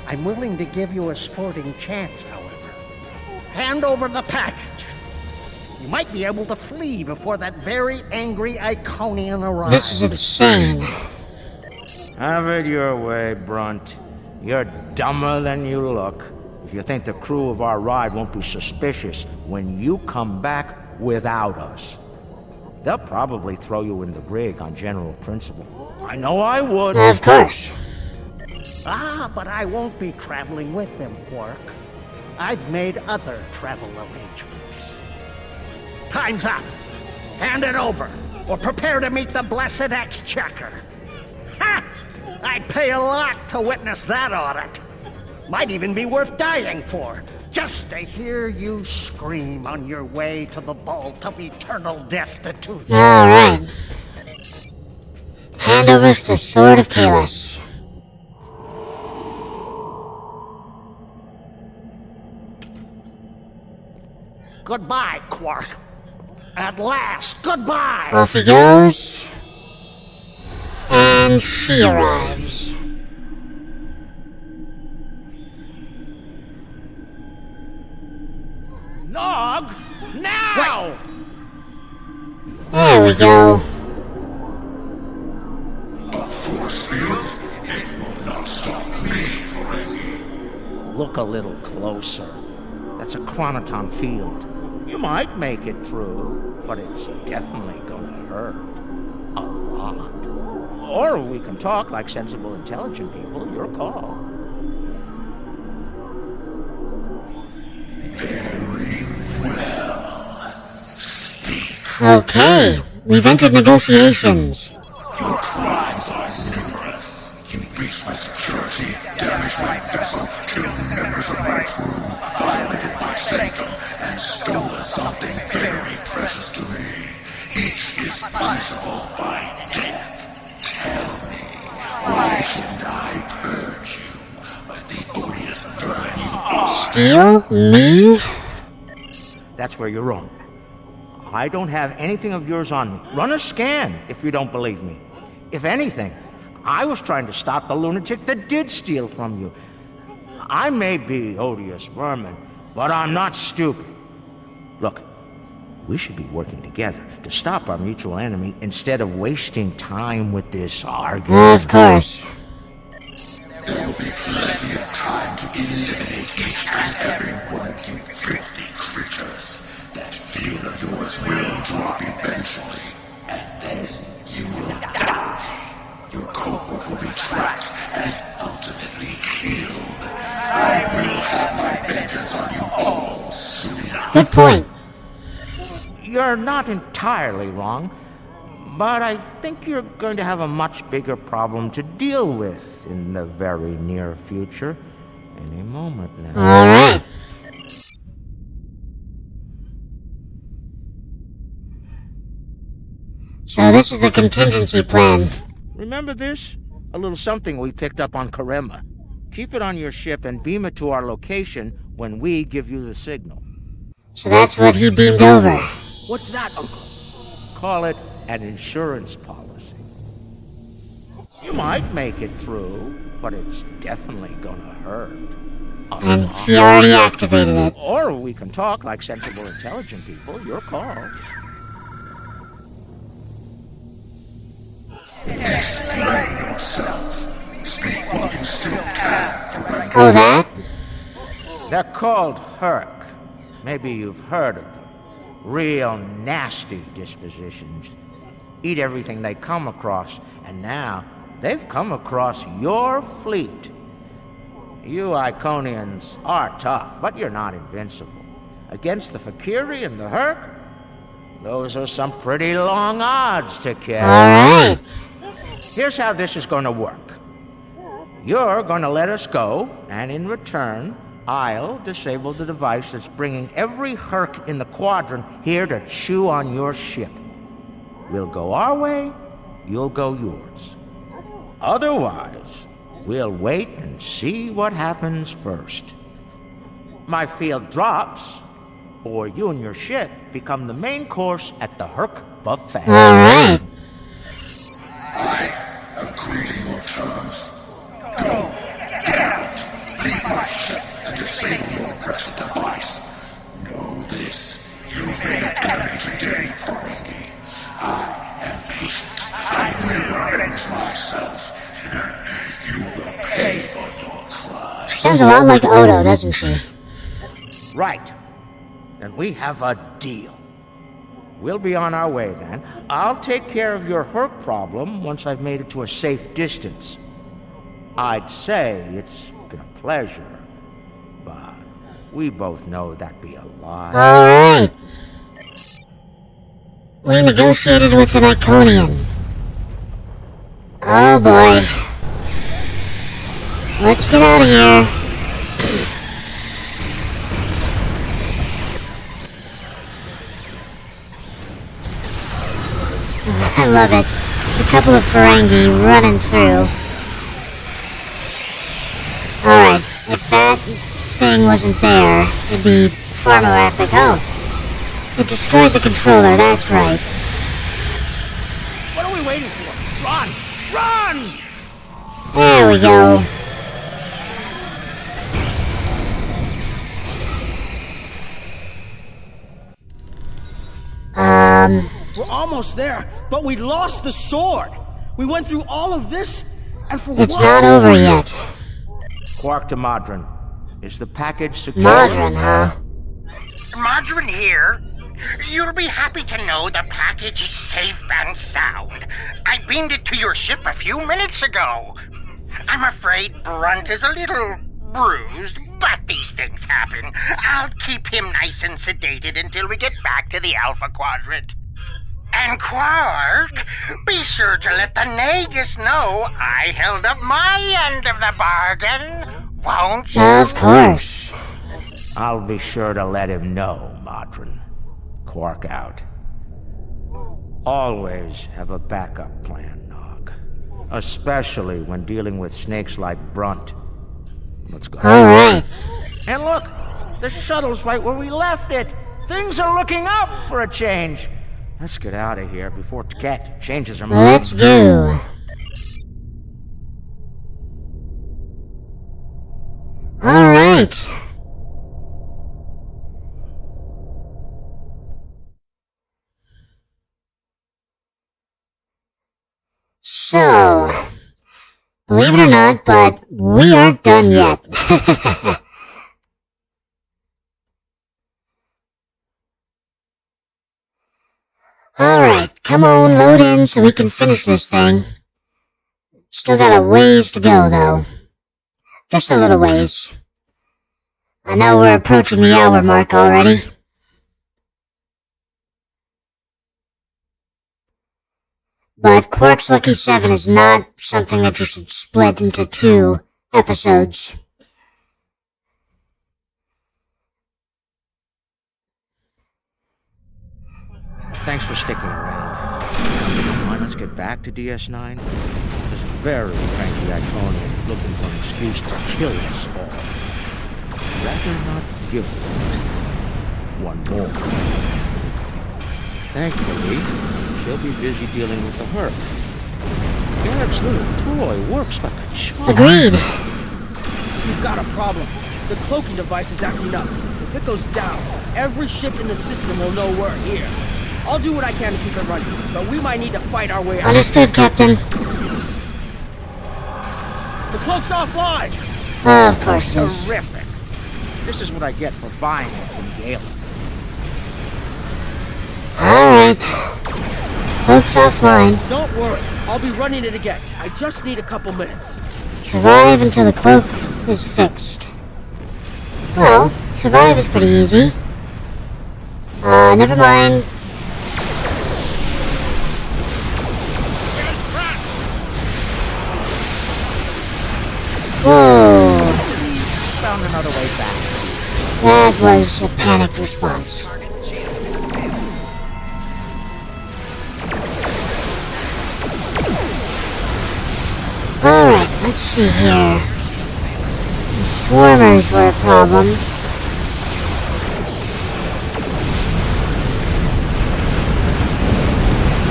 I'm willing to give you a sporting chance, however. Hand over the package. You might be able to flee before that very angry Iconian arrives. This is insane. Have it your way, Brunt. You're dumber than you look. If you think the crew of our ride won't be suspicious when you come back without us. They'll probably throw you in the brig on general principle. I know I would. Of course. Ah, but I won't be traveling with them, Quark. I've made other travel arrangements. Time's up. Hand it over, or prepare to meet the blessed exchequer. Ha! I'd pay a lot to witness that audit. Might even be worth dying for, just to hear you scream on your way to the vault of eternal destitution. Alright. Hand over the Sword of Kalos. Goodbye, Quark. At last, goodbye! Off he goes. And she arrives. Nog! Now! There we go. A force field? It will not stop me, Ferengi. Look a little closer. That's a chronoton field. You might make it through, but it's definitely gonna hurt. A lot. Or we can talk like sensible, intelligent people. Your call. Very well. Speak. Okay, we've entered negotiations. Your crimes are numerous. You breached my security, damaged my vessel, killed members of my crew, violated my sanctum, and stolen something very precious to me. Each is punishable by death. Tell me, why shouldn't I purge you like the odious vermin you are? Steal? Me? That's where you're wrong. I don't have anything of yours on me. Run a scan if you don't believe me. If anything, I was trying to stop the lunatic that did steal from you. I may be odious vermin, but I'm not stupid. Look, we should be working together to stop our mutual enemy instead of wasting time with this argument. Of course. There will be plenty of time to eliminate each and every one of you filthy creatures. That field of yours will drop eventually, and then you will die. Your cohort will be tracked and ultimately killed. I will have my vengeance on you all soon enough. Good point. You're not entirely wrong, but I think you're going to have a much bigger problem to deal with in the very near future. Any moment now. Alright. So this is the contingency plan. Remember this? A little something we picked up on Karema. Keep it on your ship and beam it to our location when we give you the signal. So that's what he beamed over. What's that, Uncle? Call it an insurance policy. You might make it through, but it's definitely gonna hurt. And he already activated it. Or we can talk like sensible, intelligent people. Your call. Explain yourself. Speak while you still can, Ferengi. Oh, that? They're called Herc. Maybe you've heard of them. Real nasty dispositions. Eat everything they come across, and now they've come across your fleet. You Iconians are tough, but you're not invincible. Against the Fakiri and the Herc, those are some pretty long odds to carry. Alright. Here's how this is going to work. You're going to let us go, and in return, I'll disable the device that's bringing every Herc in the quadrant here to chew on your ship. We'll go our way, you'll go yours. Otherwise, we'll wait and see what happens first. My field drops, or you and your ship become the main course at the Herc Buffet. Alright. I agree to your terms. Go. Get out. Leave my ship and disable your wretched device. Know this. You've made a error today, Ferengi. I am patient. I will avenge myself. You will pay for your crime. Sounds a lot like Odo, doesn't she? Right. Then we have a deal. We'll be on our way then. I'll take care of your Herc problem once I've made it to a safe distance. I'd say it's been a pleasure, but we both know that'd be a lie. Alright. We negotiated with an Iconian. Oh boy. Let's get out of here. I love it. It's a couple of Ferengi running through. Alright, if that thing wasn't there, it'd be far more epic. Oh, it destroyed the controller, that's right. What are we waiting for? Run! Run! There we go. We're almost there, but we lost the sword. We went through all of this, and for It's what? not over yet. Quark to Modron. Is the package secure? Modron, huh? Margarine here. You'll be happy to know the package is safe and sound. I beamed it to your ship a few minutes ago. I'm afraid Brunt is a little bruised, but these things happen. I'll keep him nice and sedated until we get back to the Alpha Quadrant. And Quark, be sure to let the Nagus know I held up my end of the bargain, won't you? Of course. I'll be sure to let him know, Modron. Quark out. Always have a backup plan, Nog. Especially when dealing with snakes like Brunt. Let's go. Alright. And look! The shuttle's right where we left it! Things are looking up for a change! Let's get out of here before Ket changes her mind. Let's go. Alright. So, believe it or not, but we aren't done yet. Alright, come on, load in so we can finish this thing. Still got a ways to go, though. Just a little ways. I know we're approaching the hour mark already. But Quark's Lucky 7 is not something that you should split into 2 episodes. Thanks for sticking around. Come on, let's get back to DS9. This very cranky Iconian looking for an excuse to kill us all. Rather not give one more. Thankfully, she'll be busy dealing with the Herc. Garrett's little toy works like a charm. Agreed. You've got a problem. The cloaking device is acting up. If it goes down, every ship in the system will know we're here. I'll do what I can to keep it running, but we might need to fight our way out. Understood, Captain. The cloak's offline! Of course it is. Terrific. This is what I get for buying it from Galen. Alright. Folks offline. Don't worry, I'll be running it again. I just need a couple minutes. Survive until the cloak is fixed. Well, survive is pretty easy. Never mind. Whoa. Found another way back. That was a panicked response. let's see here. The swarmers were a problem.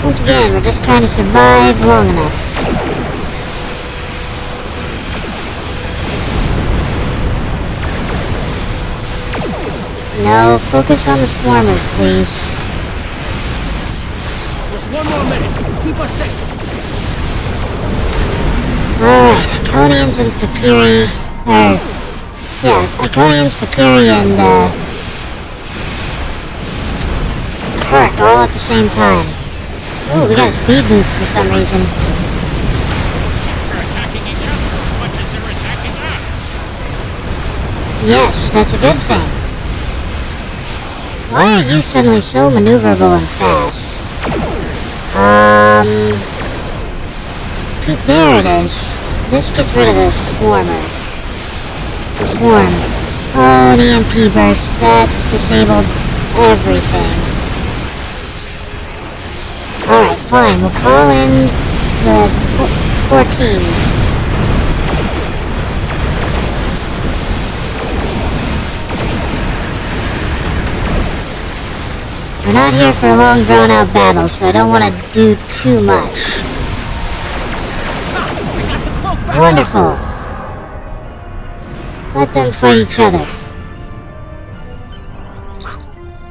Once again, we're just trying to survive long enough. No, focus on the swarmers, please. Just one more minute. Keep us safe. Alright, Iconians and Fakiri. Iconians, Fakiri, and Quark all at the same time. Ooh, we got a speed boost for some reason. They're attacking each other as much as they're attacking us. Yes, that's a good thing. Why are you suddenly so maneuverable and fast? There it is. This gets rid of the swarmers. The swarm. Oh, the EMP burst. That disabled everything. Alright, fine. We'll call in the 14s. We're not here for a long drawn-out battle, so I don't want to do too much. Wonderful. Let them fight each other.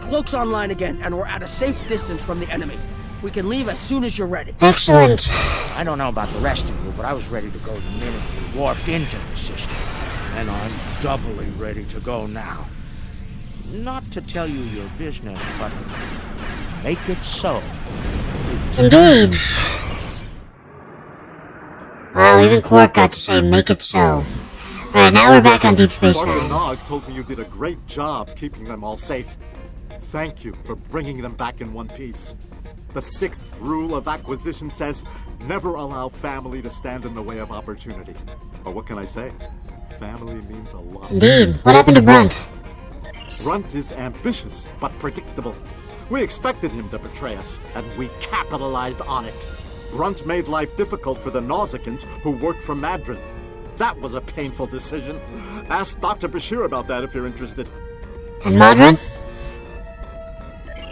Cloak's online again, and we're at a safe distance from the enemy. We can leave as soon as you're ready. Excellent. I don't know about the rest of you, but I was ready to go the minute we warped into the system. And I'm doubly ready to go now. Not to tell you your business, but make it so. Engage. Wow, even Quark got to say, make it so. Right, now we're back on Deep Space Quark and Nine. Nog told me you did a great job keeping them all safe. Thank you for bringing them back in one piece. The 6th rule of acquisition says, never allow family to stand in the way of opportunity. But what can I say? Family means a lot. Indeed. What happened to Brunt? Brunt is ambitious, but predictable. We expected him to betray us, and we capitalized on it. Brunt made life difficult for the Nausicans who worked for Madron. That was a painful decision. Ask Dr. Bashir about that if you're interested. And Madron?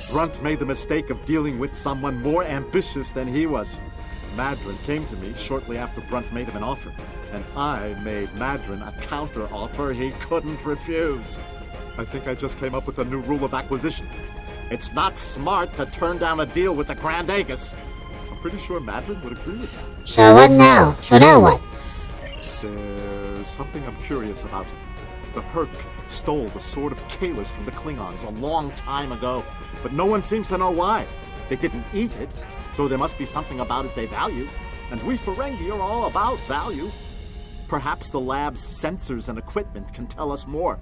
Brunt made the mistake of dealing with someone more ambitious than he was. Madron came to me shortly after Brunt made him an offer, and I made Madron a counter-offer he couldn't refuse. I think I just came up with a new rule of acquisition. It's not smart to turn down a deal with the Grand Aegis. I'm pretty sure Madron would agree with that. So what now? So now what? There's something I'm curious about. The Herc stole the Sword of Kalis from the Klingons a long time ago, but no one seems to know why. They didn't eat it, so there must be something about it they value. And we Ferengi are all about value. Perhaps the lab's sensors and equipment can tell us more.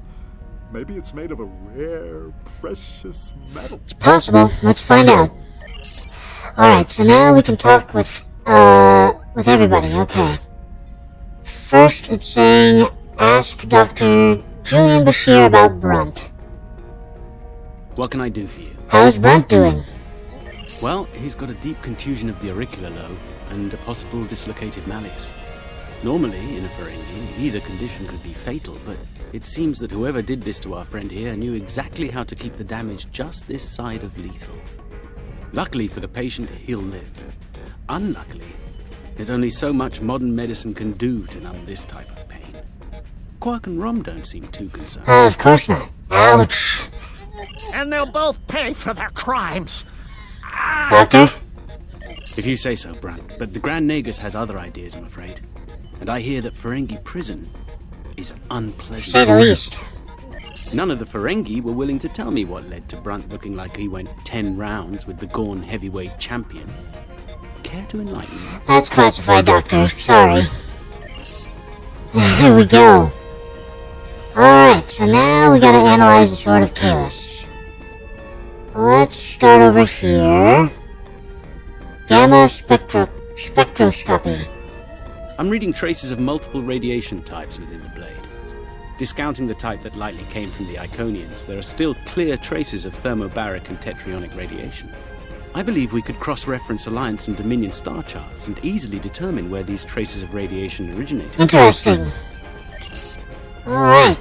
Maybe it's made of a rare, precious metal. It's possible. Let's find out. Alright, so now we can talk with everybody. Okay. First, it's saying, ask Dr. Julian Bashir about Brunt. What can I do for you? How is Brunt doing? Well, he's got a deep contusion of the auricular lobe and a possible dislocated malleus. Normally, in a Ferengi, either condition could be fatal, but it seems that whoever did this to our friend here knew exactly how to keep the damage just this side of lethal. Luckily for the patient, he'll live. Unluckily, there's only so much modern medicine can do to numb this type of pain. Quark and Rom don't seem too concerned. Of course not. Ouch. And they'll both pay for their crimes. Doctor? If you say so, Brunt, but the Grand Nagus has other ideas, I'm afraid. And I hear that Ferengi prison is unpleasant. Say the least. None of the Ferengi were willing to tell me what led to Brunt looking like he went 10 rounds with the Gorn heavyweight champion. Care to enlighten me? That's classified, Doctor. Sorry. Here we go. Alright, so now we gotta analyze the Sword of Kalis. Let's start over here. Gamma spectroscopy. I'm reading traces of multiple radiation types within the blade. Discounting the type that likely came from the Iconians, there are still clear traces of thermobaric and tetrionic radiation. I believe we could cross-reference Alliance and Dominion star charts and easily determine where these traces of radiation originated. Interesting. Alright.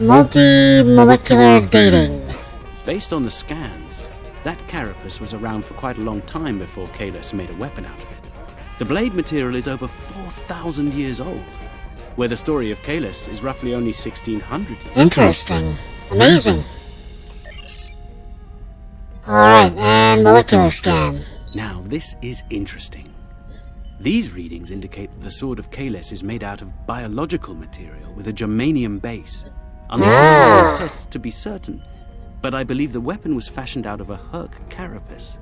Multi-molecular dating. Based on the scans, that carapace was around for quite a long time before Kalos made a weapon out of it. The blade material is over 4,000 years old, where the story of Kalos is roughly only 1,600 years. Interesting. Amazing. Alright, and molecular scan. Now, this is interesting. These readings indicate that the sword of Kalos is made out of biological material with a germanium base. I'm not doing tests to be certain, but I believe the weapon was fashioned out of a Herc carapace.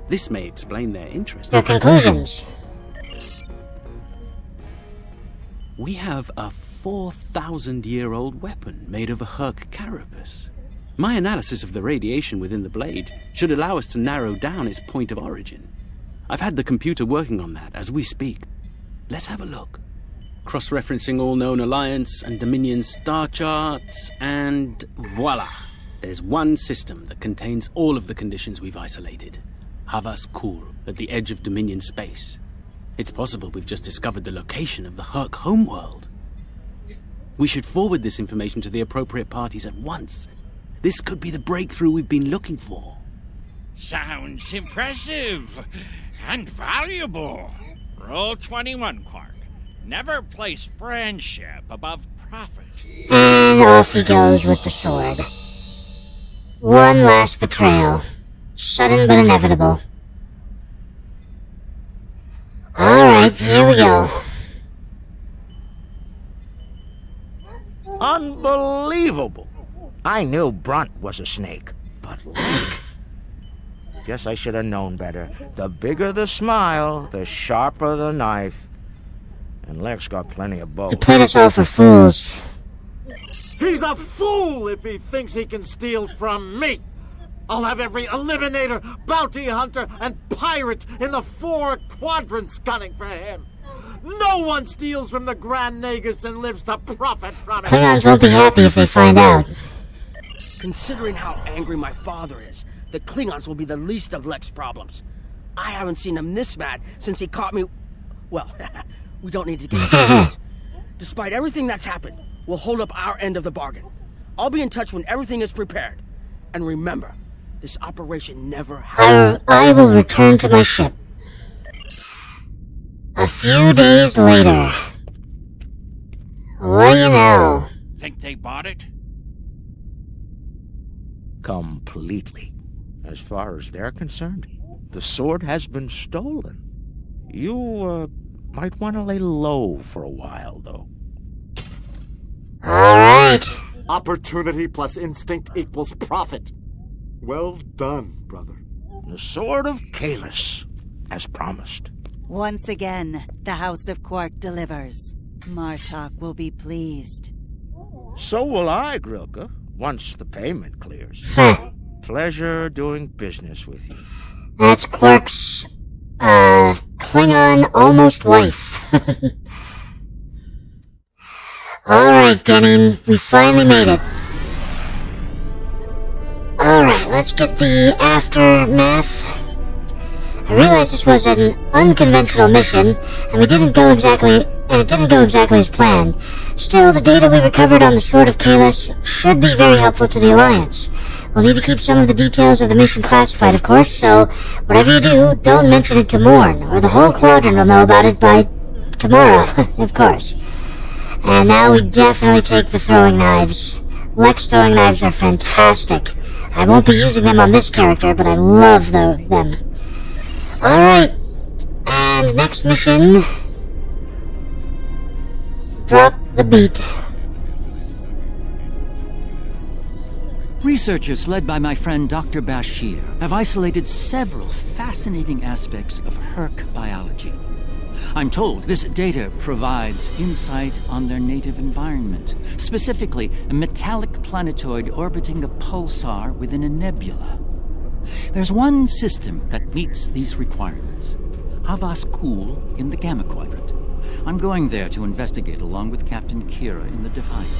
This may explain their interest. Their conclusions. We have a 4,000-year-old weapon made of a Herc carapace. My analysis of the radiation within the blade should allow us to narrow down its point of origin. I've had the computer working on that as we speak. Let's have a look. Cross-referencing all known Alliance and Dominion star charts, and voila! There's one system that contains all of the conditions we've isolated. Havas Kul, at the edge of Dominion space. It's possible we've just discovered the location of the Herc homeworld. We should forward this information to the appropriate parties at once. This could be the breakthrough we've been looking for. Sounds impressive and valuable. Rule 21, Quark. Never place friendship above profit. And off he goes with the sword. One last betrayal. Sudden but inevitable. Alright, here we go. Unbelievable! I knew Brunt was a snake, but Link... Guess I should have known better. The bigger the smile, the sharper the knife. And Lex got plenty of both. He played us all for fools. He's a fool if he thinks he can steal from me! I'll have every eliminator, bounty hunter, and pirate in the 4 quadrants gunning for him! No one steals from the Grand Nagus and lives to profit from it! Klingons won't be happy if they find out. Considering how angry my father is, the Klingons will be the least of Lex's problems. I haven't seen him this mad since he caught me... Well, we don't need to get into it. Despite everything that's happened, we'll hold up our end of the bargain. I'll be in touch when everything is prepared. And remember, this operation never happened. I will return to my ship. A few days later. What do you know? Think they bought it? Completely. As far as they're concerned, the sword has been stolen. You, might want to lay low for a while, though. Alright. Opportunity plus instinct equals profit. Well done, brother. The sword of Kalos, as promised. Once again, the House of Quark delivers. Martok will be pleased. So will I, Grilka, once the payment clears. Pleasure doing business with you. That's Quark's, Klingon almost wife. Alright, Genin, we finally made it. Alright, let's get the aftermath. I realize this was an unconventional mission, and it didn't go exactly as planned. Still, the data we recovered on the Sword of Kalos should be very helpful to the Alliance. We'll need to keep some of the details of the mission classified, of course, so whatever you do, don't mention it to Morn, or the whole Quadrant will know about it by tomorrow, of course. And now we definitely take the throwing knives. Lex throwing knives are fantastic. I won't be using them on this character, but I love them. Alright, and next mission... Drop the beat. Researchers led by my friend Dr. Bashir have isolated several fascinating aspects of Herc biology. I'm told this data provides insight on their native environment, specifically a metallic planetoid orbiting a pulsar within a nebula. There's one system that meets these requirements, Havas Kul in the Gamma Quadrant. I'm going there to investigate along with Captain Kira in the Defiant.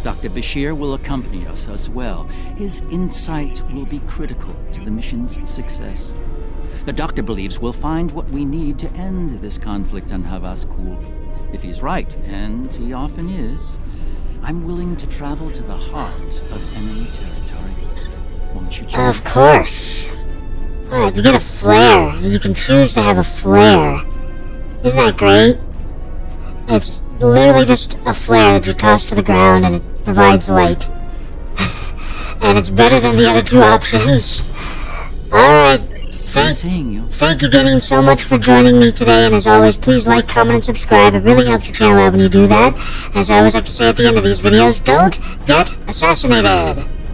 Dr. Bashir will accompany us as well. His insight will be critical to the mission's success. The doctor believes we'll find what we need to end this conflict on Havas Kul. If he's right, and he often is, I'm willing to travel to the heart of enemy territory. Won't you join? Of course. Alright, you get a flare. You can choose to have a flare. Isn't that great? It's literally just a flare that you toss to the ground and it provides light. And it's better than the other two options. Alright. Thank you, Gideon, so much for joining me today, and as always, please like, comment, and subscribe. It really helps the channel out when you do that. As I always like to say at the end of these videos, don't get assassinated!